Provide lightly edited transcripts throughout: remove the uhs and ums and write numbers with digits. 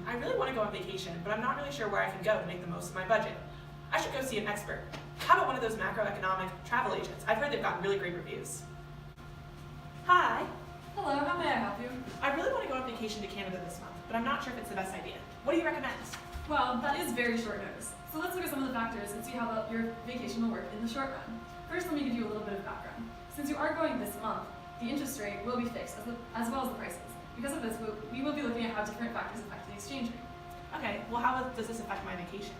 I really want to go on vacation, but I'm not really sure where I can go to make the most of my budget. I should go see an expert. How about one of those macroeconomic travel agents? I've heard they've gotten really great reviews. Hi. Hello, how may I help you? I really want to go on vacation to Canada this month, but I'm not sure if it's the best idea. What do you recommend? Well, that is very short notice. So let's look at some of the factors and see how your vacation will work in the short run. First, let me give you a little bit of background. Since you are going this month, the interest rate will be fixed as well as the prices. Because of this, we will be looking at how different factors affect the exchange rate. Okay, well how does this affect my vacation?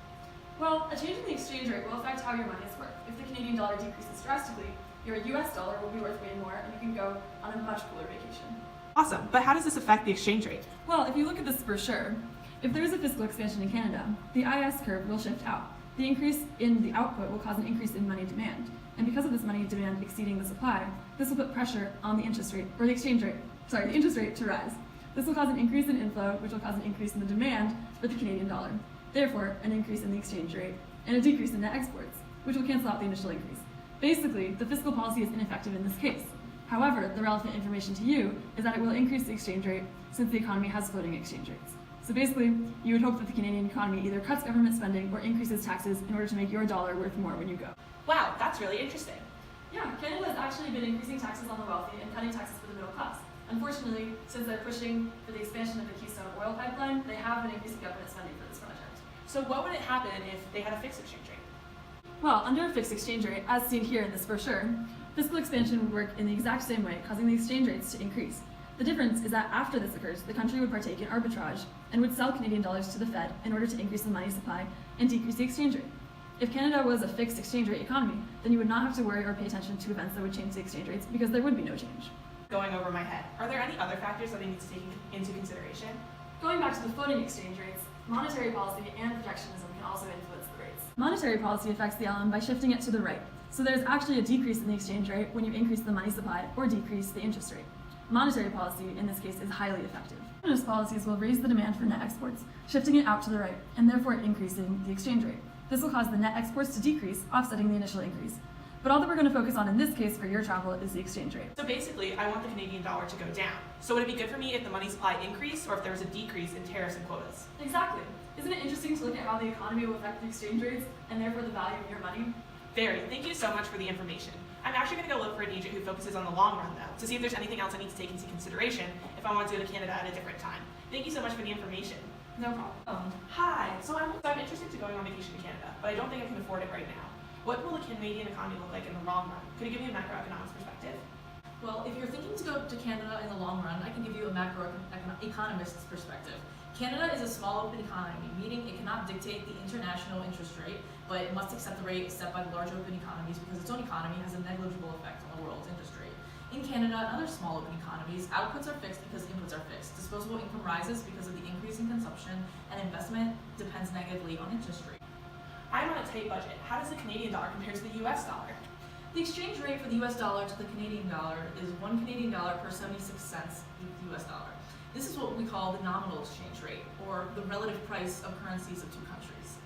Well, a change in the exchange rate will affect how your money is worth. If the Canadian dollar decreases drastically, your US dollar will be worth way more and you can go on a much cooler vacation. Awesome, but how does this affect the exchange rate? Well, if you look at this brochure, if there is a fiscal expansion in Canada, the IS curve will shift out. The increase in the output will cause an increase in money demand. And because of this money demand exceeding the supply, this will put pressure on the interest rate, or the interest rate to rise. This will cause an increase in inflow, which will cause an increase in the demand for the Canadian dollar. Therefore, an increase in the exchange rate, and a decrease in net exports, which will cancel out the initial increase. Basically, the fiscal policy is ineffective in this case. However, the relevant information to you is that it will increase the exchange rate since the economy has floating exchange rates. So basically, you would hope that the Canadian economy either cuts government spending or increases taxes in order to make your dollar worth more when you go. Wow, that's really interesting. Yeah, Canada has actually been increasing taxes on the wealthy and cutting taxes for the middle class. Unfortunately, since they're pushing for the expansion of the Keystone oil pipeline, they have been increasing government spending for this project. So what would it happen if they had a fixed exchange rate? Well, under a fixed exchange rate, as seen here in this brochure, fiscal expansion would work in the exact same way, causing the exchange rates to increase. The difference is that after this occurs, the country would partake in arbitrage and would sell Canadian dollars to the Fed in order to increase the money supply and decrease the exchange rate. If Canada was a fixed exchange rate economy, then you would not have to worry or pay attention to events that would change the exchange rates because there would be no change. Going over my head, are there any other factors that I need to take into consideration? Going back to the floating exchange rates, monetary policy and protectionism can also influence the rates. Monetary policy affects the LM by shifting it to the right. So there's actually a decrease in the exchange rate when you increase the money supply or decrease the interest rate. Monetary policy, in this case, is highly effective. Protectionist policies will raise the demand for net exports, shifting it out to the right, and therefore increasing the exchange rate. This will cause the net exports to decrease, offsetting the initial increase. But all that we're going to focus on in this case for your travel is the exchange rate. So basically, I want the Canadian dollar to go down. So would it be good for me if the money supply increased or if there was a decrease in tariffs and quotas? Exactly. Isn't it interesting to look at how the economy will affect the exchange rates and therefore the value of your money? Very. Thank you so much for the information. I'm actually going to go look for an agent who focuses on the long run, though, to see if there's anything else I need to take into consideration if I want to go to Canada at a different time. Thank you so much for the information. No problem. Hi. So I'm interested in going on vacation to Canada, but I don't think I can afford it right now. What will the Canadian economy look like in the long run? Could you give me a macroeconomics perspective? Well, if you're thinking to go to Canada in the long run, I can give you a macroeconomist's perspective. Canada is a small open economy, meaning it cannot dictate the international interest rate, but it must accept the rate set by the large open economies because its own economy has a negligible effect on the world's interest rate. In Canada and other small open economies, outputs are fixed because inputs are fixed. Disposable income rises because of the increase in consumption, and investment depends negatively on interest rate. I'm on a tight budget. How does the Canadian dollar compare to the US dollar? The exchange rate for the US dollar to the Canadian dollar is 1 Canadian dollar per 76 cents US dollar. This is what we call the nominal exchange rate, or the relative price of currencies of two countries.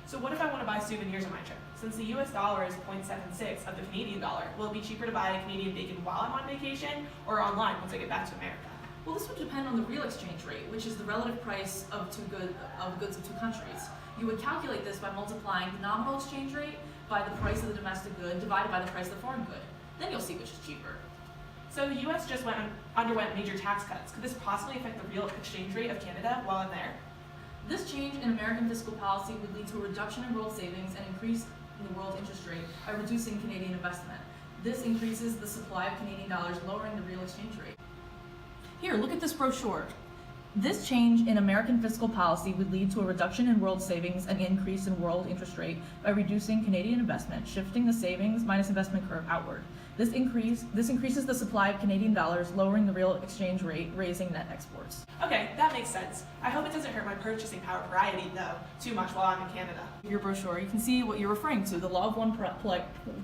So what if I want to buy souvenirs on my trip? Since the US dollar is 0.76 of the Canadian dollar, will it be cheaper to buy a Canadian bacon while I'm on vacation or online once I get back to America? Well, this would depend on the real exchange rate, which is the relative price of goods of two countries. You would calculate this by multiplying the nominal exchange rate by the price of the domestic good divided by the price of the foreign good. Then you'll see which is cheaper. So the US just underwent major tax cuts. Could this possibly affect the real exchange rate of Canada while I'm there? This change in American fiscal policy would lead to a reduction in world savings and increase in the world interest rate by reducing Canadian investment. This increases the supply of Canadian dollars, lowering the real exchange rate. Here, look at this brochure. This change in American fiscal policy would lead to a reduction in world savings and increase in world interest rate by reducing Canadian investment, shifting the savings minus investment curve outward. This increases the supply of Canadian dollars, lowering the real exchange rate, raising net exports. Okay, that makes sense. I hope it doesn't hurt my purchasing power variety, though, too much while I'm in Canada. Your brochure, you can see what you're referring to, the law of one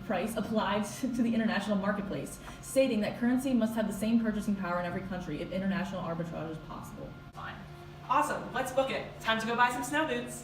price applied to the international marketplace, stating that currency must have the same purchasing power in every country if international arbitrage is possible. Fine. Awesome, let's book it. Time to go buy some snow boots.